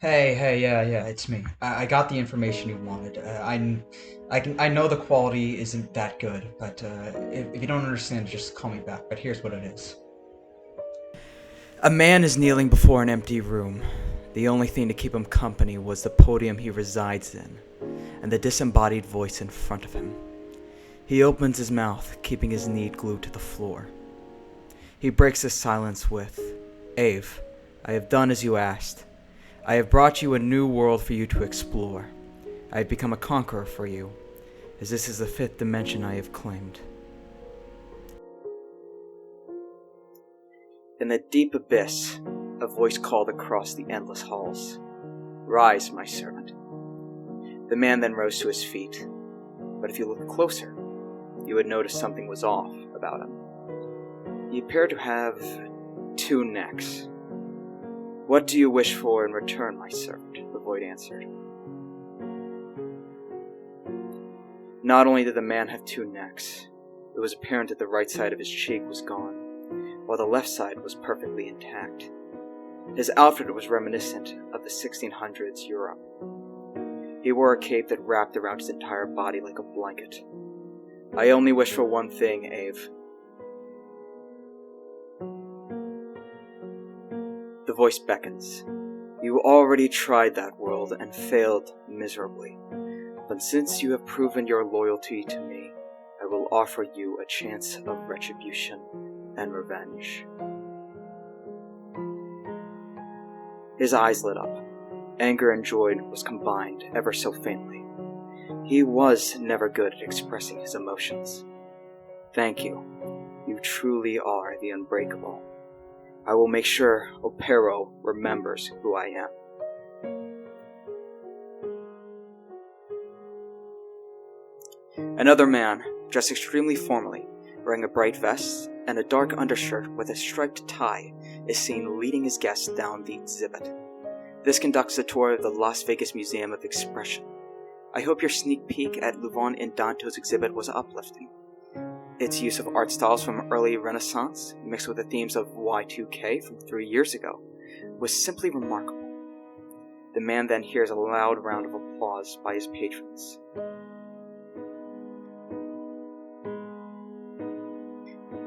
Hey, yeah, it's me. I got the information you wanted. I know the quality isn't that good, but if you don't understand, just call me back. But here's what it is. A man is kneeling before an empty room. The only thing to keep him company was the podium he resides in, and the disembodied voice in front of him. He opens his mouth, keeping his knee glued to the floor. He breaks the silence with, Ave, I have done as you asked. I have brought you a new world for you to explore. I have become a conqueror for you, as this is the fifth dimension I have claimed. In the deep abyss, a voice called across the endless halls. Rise, my servant. The man then rose to his feet, but if you looked closer, you would notice something was off about him. He appeared to have two necks. What do you wish for in return, my servant? The void answered. Not only did the man have two necks, it was apparent that the right side of his cheek was gone, while the left side was perfectly intact. His outfit was reminiscent of the 1600s Europe. He wore a cape that wrapped around his entire body like a blanket. I only wish for one thing, Ave. The voice beckons. You already tried that world and failed miserably. But since you have proven your loyalty to me, I will offer you a chance of retribution and revenge. His eyes lit up. Anger and joy was combined ever so faintly. He was never good at expressing his emotions. Thank you. You truly are the unbreakable. I will make sure Opero remembers who I am. Another man, dressed extremely formally, wearing a bright vest and a dark undershirt with a striped tie, is seen leading his guests down the exhibit. This conducts a tour of the Las Vegas Museum of Expression. I hope your sneak peek at Luvon Indanto's exhibit was uplifting. Its use of art styles from early Renaissance, mixed with the themes of Y2K from 3 years ago, was simply remarkable. The man then hears a loud round of applause by his patrons.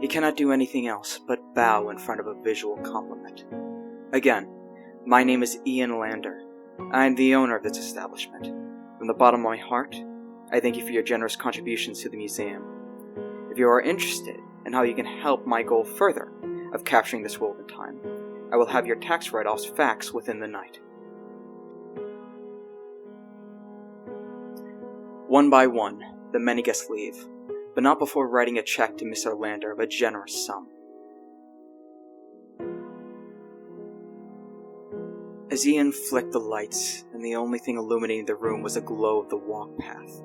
He cannot do anything else but bow in front of a visual compliment. Again, my name is Ian Lander. I am the owner of this establishment. From the bottom of my heart, I thank you for your generous contributions to the museum. If you are interested in how you can help my goal further of capturing this world in time, I will have your tax write-offs faxed within the night. One by one, the many guests leave, but not before writing a check to Mr. Lander of a generous sum. As Ian flicked the lights, and the only thing illuminating the room was the glow of the walk path,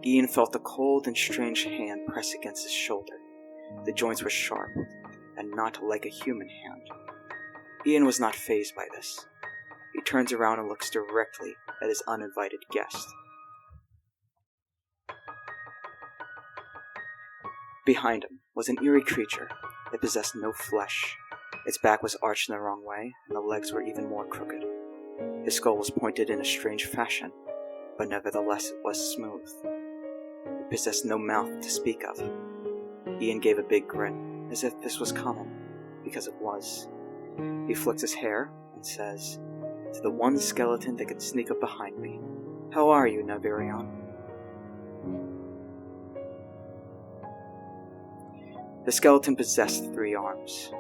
Ian felt a cold and strange hand press against his shoulder. The joints were sharp, and not like a human hand. Ian was not fazed by this. He turns around and looks directly at his uninvited guest. Behind him was an eerie creature that possessed no flesh. Its back was arched in the wrong way, and the legs were even more crooked. His skull was pointed in a strange fashion, but nevertheless it was smooth. It possessed no mouth to speak of. Ian gave a big grin, as if this was common, because it was. He flicks his hair and says, "To the one skeleton that could sneak up behind me, how are you, Navirion?" The skeleton possessed 3 arms,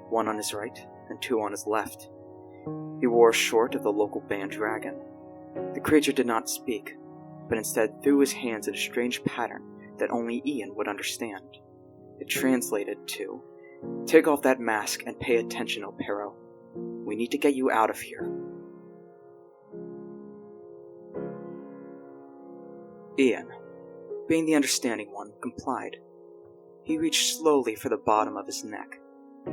one on his right and 2 on his left. He wore a short of the local band dragon. The creature did not speak, but instead threw his hands in a strange pattern that only Ian would understand. It translated to, "Take off that mask and pay attention, Opero. We need to get you out of here." Ian, being the understanding one, complied. He reached slowly for the bottom of his neck.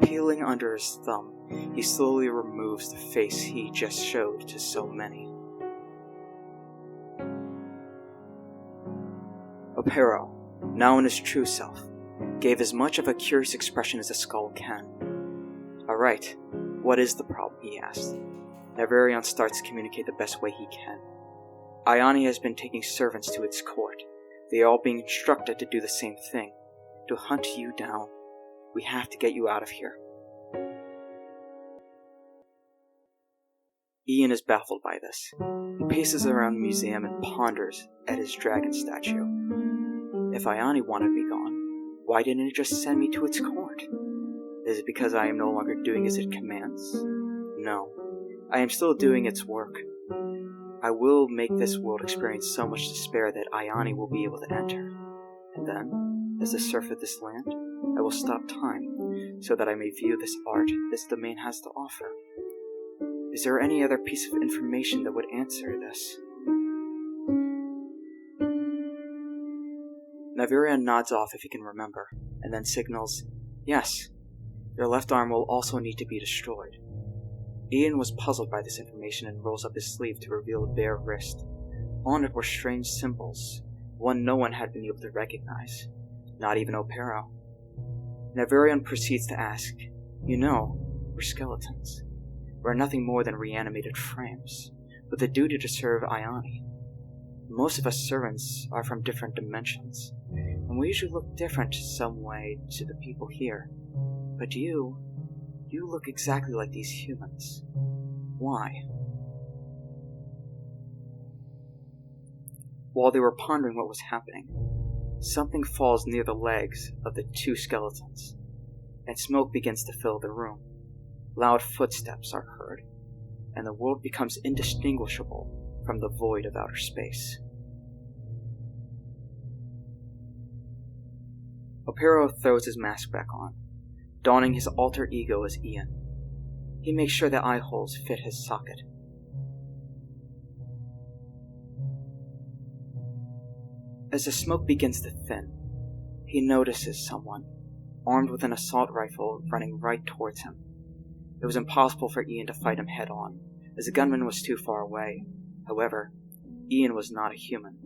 Peeling under his thumb, he slowly removes the face he just showed to so many. Opero, now in his true self, gave as much of a curious expression as a skull can. "Alright, what is the problem?" he asked. Navarion starts to communicate the best way he can. Ioni has been taking servants to its court. They are all being instructed to do the same thing, to hunt you down. We have to get you out of here. Ian is baffled by this. He paces around the museum and ponders at his dragon statue. If Ioni wanted me gone, why didn't it just send me to its court? Is it because I am no longer doing as it commands? No, I am still doing its work. I will make this world experience so much despair that Ioni will be able to enter. And then, as the serf of this land, I will stop time, so that I may view this art this domain has to offer. Is there any other piece of information that would answer this? Navarion nods off if he can remember, and then signals, yes, your left arm will also need to be destroyed. Ian was puzzled by this information and rolls up his sleeve to reveal a bare wrist. On it were strange symbols, one no one had been able to recognize, not even Opero. Navarion proceeds to ask, you know, we're skeletons. We're nothing more than reanimated frames, with the duty to serve Ioni. Most of us servants are from different dimensions, and we usually look different some way to the people here. But you look exactly like these humans. Why? While they were pondering what was happening, something falls near the legs of the two skeletons, and smoke begins to fill the room. Loud footsteps are heard, and the world becomes indistinguishable from the void of outer space. Opero throws his mask back on, donning his alter ego as Ian. He makes sure the eye holes fit his socket. As the smoke begins to thin, he notices someone, armed with an assault rifle, running right towards him. It was impossible for Ian to fight him head-on, as the gunman was too far away. However, Ian was not a human.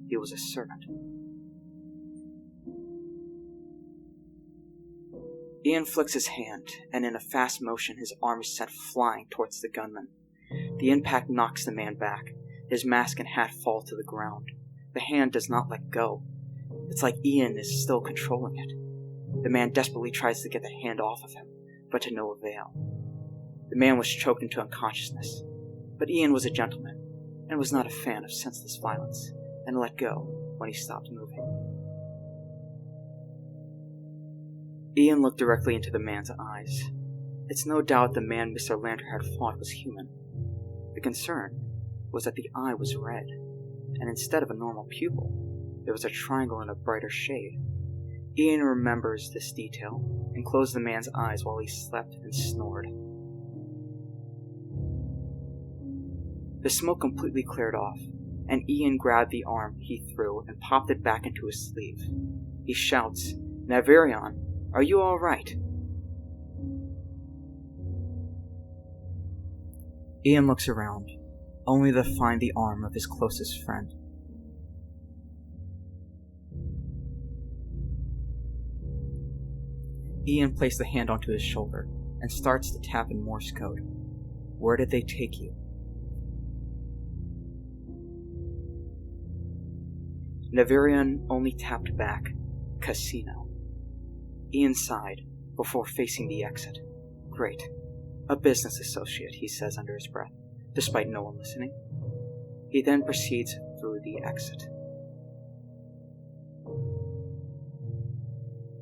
He was a servant. Ian flicks his hand, and in a fast motion his arm is sent flying towards the gunman. The impact knocks the man back. His mask and hat fall to the ground. The hand does not let go. It's like Ian is still controlling it. The man desperately tries to get the hand off of him, but to no avail. The man was choked into unconsciousness, but Ian was a gentleman, and was not a fan of senseless violence, and let go when he stopped moving. Ian looked directly into the man's eyes. It's no doubt the man Mr. Lantern had fought was human. The concern was that the eye was red, and instead of a normal pupil, there was a triangle in a brighter shade. Ian remembers this detail, and closed the man's eyes while he slept and snored. The smoke completely cleared off, and Ian grabbed the arm he threw and popped it back into his sleeve. He shouts, Navarion, are you all right? Ian looks around, only to find the arm of his closest friend. Ian placed the hand onto his shoulder and starts to tap in Morse code. Where did they take you? Navarion only tapped back, Casino. Ian sighed before facing the exit. Great. A business associate, he says under his breath, despite no one listening. He then proceeds through the exit.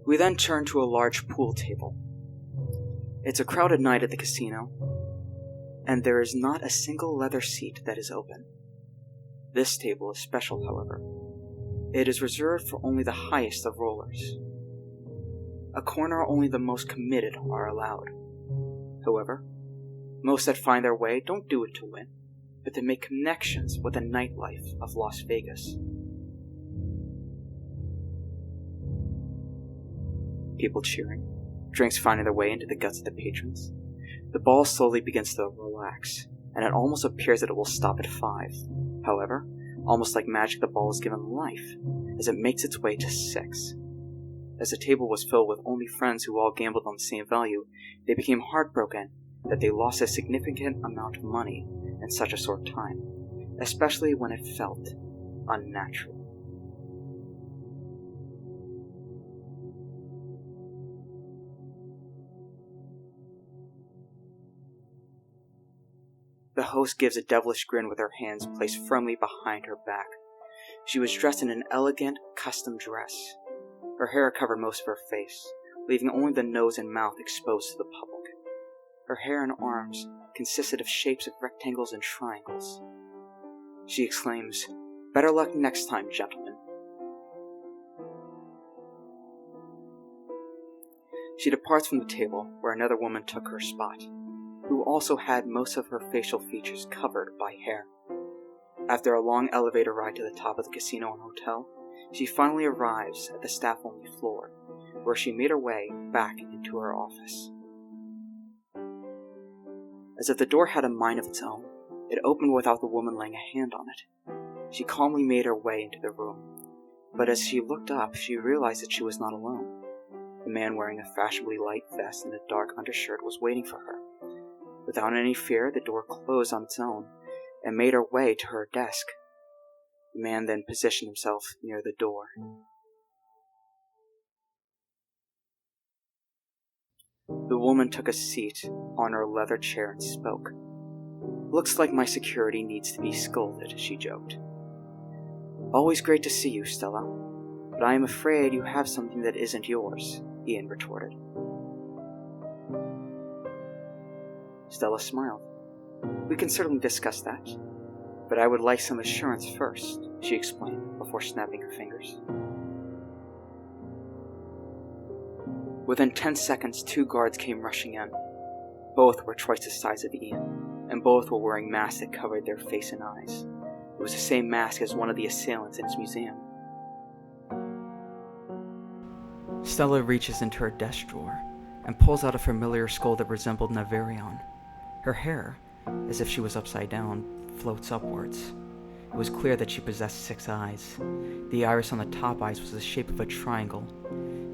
We then turn to a large pool table. It's a crowded night at the casino, and there is not a single leather seat that is open. This table is special, however. It is reserved for only the highest of rollers. A corner only the most committed are allowed. However, most that find their way don't do it to win, but to make connections with the nightlife of Las Vegas. People cheering, drinks finding their way into the guts of the patrons. The ball slowly begins to relax, and it almost appears that it will stop at 5. However, almost like magic, the ball is given life, as it makes its way to 6. As the table was filled with only friends who all gambled on the same value, they became heartbroken that they lost a significant amount of money in such a short time, especially when it felt unnatural. The host gives a devilish grin with her hands placed firmly behind her back. She was dressed in an elegant, custom dress. Her hair covered most of her face, leaving only the nose and mouth exposed to the public. Her hair and arms consisted of shapes of rectangles and triangles. She exclaims, "Better luck next time, gentlemen." She departs from the table, where another woman took her spot, who also had most of her facial features covered by hair. After a long elevator ride to the top of the casino and hotel, she finally arrives at the staff-only floor, where she made her way back into her office. As if the door had a mind of its own, it opened without the woman laying a hand on it. She calmly made her way into the room, but as she looked up, she realized that she was not alone. The man wearing a fashionably light vest and a dark undershirt was waiting for her. Without any fear, the door closed on its own and made her way to her desk. The man then positioned himself near the door. The woman took a seat on her leather chair and spoke. "Looks like my security needs to be scolded," she joked. "Always great to see you, Stella, but I am afraid you have something that isn't yours," Ian retorted. Stella smiled. "We can certainly discuss that, but I would like some assurance first," she explained before snapping her fingers. Within 10 seconds, 2 guards came rushing in. Both were twice the size of Ian, and both were wearing masks that covered their face and eyes. It was the same mask as one of the assailants in his museum. Stella reaches into her desk drawer and pulls out a familiar skull that resembled Navarion. Her hair, as if she was upside down, floats upwards. It was clear that she possessed 6 eyes. The iris on the top eyes was the shape of a triangle,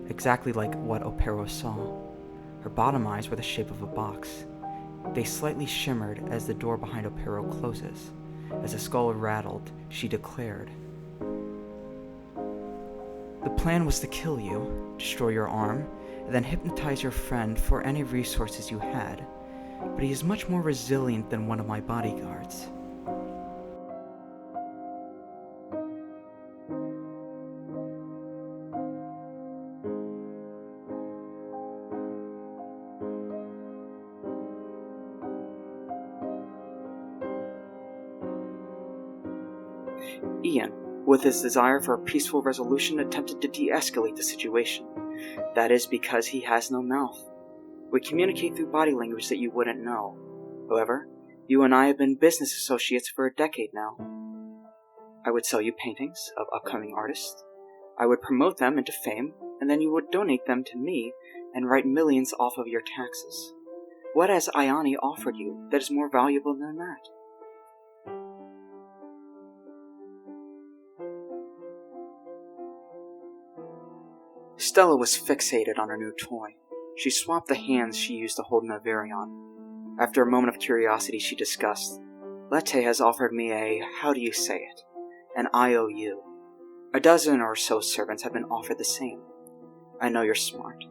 exactly like what Opero saw. Her bottom eyes were the shape of a box. They slightly shimmered as the door behind Opero closes. As the skull rattled, she declared, "The plan was to kill you, destroy your arm, and then hypnotize your friend for any resources you had. But he is much more resilient than one of my bodyguards." Ian, with his desire for a peaceful resolution, attempted to de-escalate the situation. That is because he has no mouth. We communicate through body language that you wouldn't know. However, you and I have been business associates for a decade now. I would sell you paintings of upcoming artists. I would promote them into fame, and then you would donate them to me and write millions off of your taxes. What has Ayani offered you that is more valuable than that? Stella was fixated on her new toy. She swapped the hands she used to hold Navarion. After a moment of curiosity, she discussed, "Lete has offered me an IOU. A dozen or so servants have been offered the same. I know you're smart,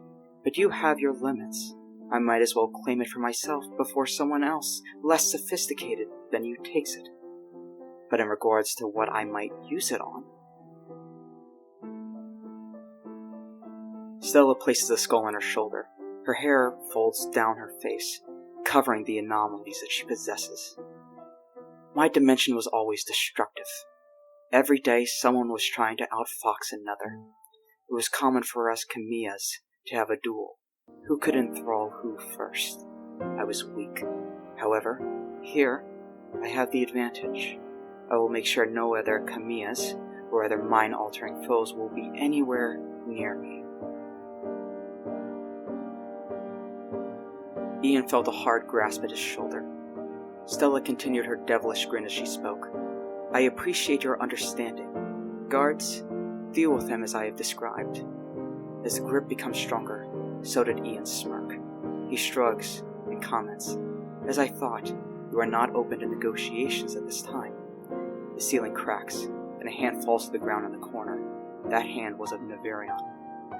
but you have your limits. I might as well claim it for myself before someone else, less sophisticated than you, takes it. But in regards to what I might use it on..." Stella places the skull on her shoulder. Her hair folds down her face, covering the anomalies that she possesses. "My dimension was always destructive. Every day someone was trying to outfox another. It was common for us Camillas to have a duel. Who could enthrall who first? I was weak. However, here, I have the advantage. I will make sure no other Camillas or other mind-altering foes will be anywhere near me." Ian felt a hard grasp at his shoulder. Stella continued her devilish grin as she spoke. "I appreciate your understanding. Guards, deal with him as I have described." As the grip becomes stronger, so did Ian's smirk. He shrugs, and comments, "As I thought, you are not open to negotiations at this time." The ceiling cracks, and a hand falls to the ground in the corner. That hand was of Navarion,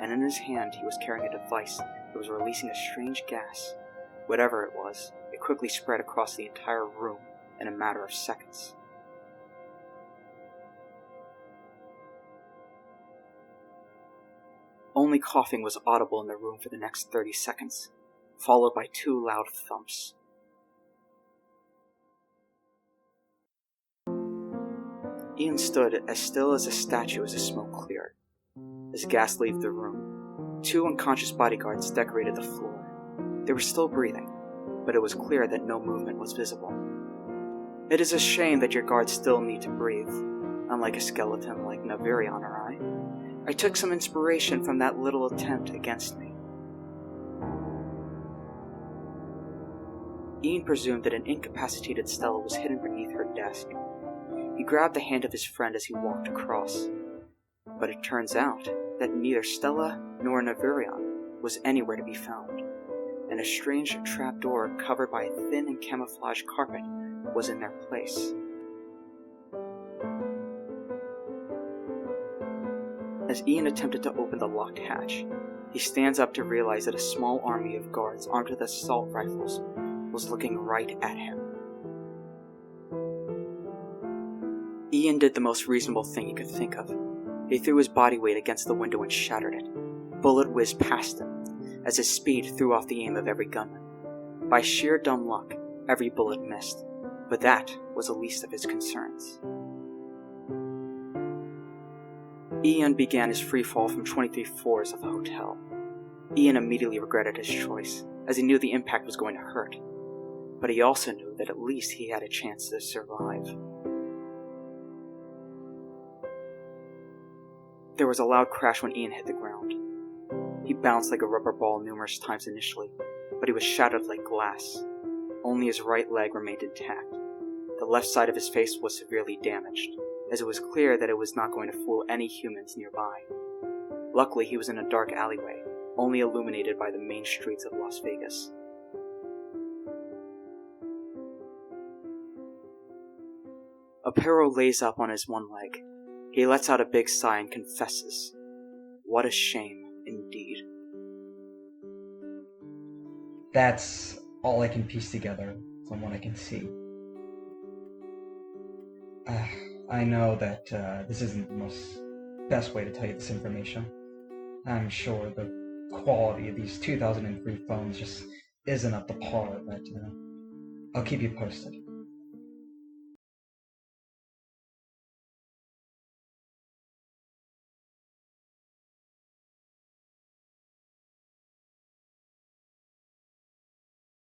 and in his hand he was carrying a device that was releasing a strange gas. Whatever it was, it quickly spread across the entire room in a matter of seconds. Only coughing was audible in the room for the next 30 seconds, followed by 2 loud thumps. Ian stood as still as a statue as the smoke cleared. As gas left the room, 2 unconscious bodyguards decorated the floor. They were still breathing, but it was clear that no movement was visible. It is a shame that your guards still need to breathe, unlike a skeleton like Navarion or I. I took some inspiration from that little attempt against me. Ian presumed that an incapacitated Stella was hidden beneath her desk. He grabbed the hand of his friend as he walked across, but it turns out that neither Stella nor Navarion was anywhere to be found, and a strange trapdoor covered by a thin and camouflaged carpet was in their place. As Ian attempted to open the locked hatch, he stands up to realize that a small army of guards armed with assault rifles was looking right at him. Ian did the most reasonable thing he could think of. He threw his body weight against the window and shattered it. Bullet whizzed past him, as his speed threw off the aim of every gunman. By sheer dumb luck, every bullet missed, but that was the least of his concerns. Ian began his free fall from 23 floors of the hotel. Ian immediately regretted his choice, as he knew the impact was going to hurt, but he also knew that at least he had a chance to survive. There was a loud crash when Ian hit the ground. He bounced like a rubber ball numerous times initially, but he was shattered like glass. Only his right leg remained intact. The left side of his face was severely damaged, as it was clear that it was not going to fool any humans nearby. Luckily, he was in a dark alleyway, only illuminated by the main streets of Las Vegas. Apero lays up on his one leg. He lets out a big sigh and confesses, "What a shame, indeed." That's all I can piece together from what I can see. I know that this isn't the best way to tell you this information. I'm sure the quality of these 2003 phones just isn't up to par, but I'll keep you posted.